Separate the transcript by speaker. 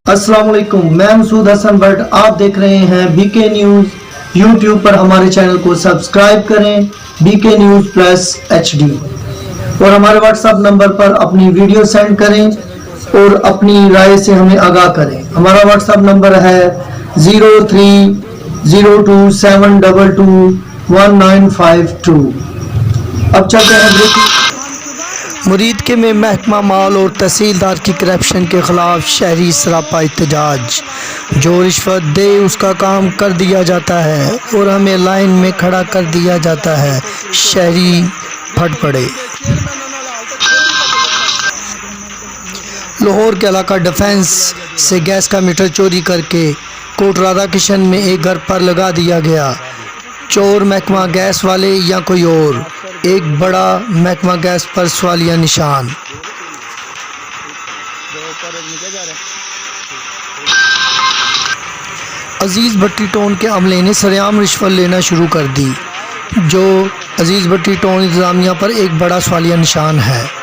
Speaker 1: अस्सलाम वालेकुम, मैं मसूद हसन भट्ट। आप देख रहे हैं बीके न्यूज़। यूट्यूब पर हमारे चैनल को सब्सक्राइब करें, बीके न्यूज़ प्लस HD, और हमारे व्हाट्सएप नंबर पर अपनी वीडियो सेंड करें और अपनी राय से हमें आगाह करें। हमारा व्हाट्सएप नंबर है 030227221952। अब चलते हैं ब्रेकिंग। मुरीद के में महकमा माल और तहसीलदार की करप्शन के खिलाफ शहरी सरापा एहतजाज। जो रिश्वत दे उसका काम कर दिया जाता है और हमें लाइन में खड़ा कर दिया जाता है। शहरी फट पड़े। लाहौर के इलाका डिफेंस से गैस का मीटर चोरी करके कोट राधा किशन में एक घर पर लगा दिया गया। चोर महकमा गैस वाले या कोई और, एक बड़ा महकमा गैस पर सवालिया निशान। अजीज़ भट्टी टाउन के अमले ने सरेआम रिश्वत लेना शुरू कर दी, जो अजीज़ भट्टी टाउन इंतज़ामिया पर एक बड़ा सवालिया निशान है।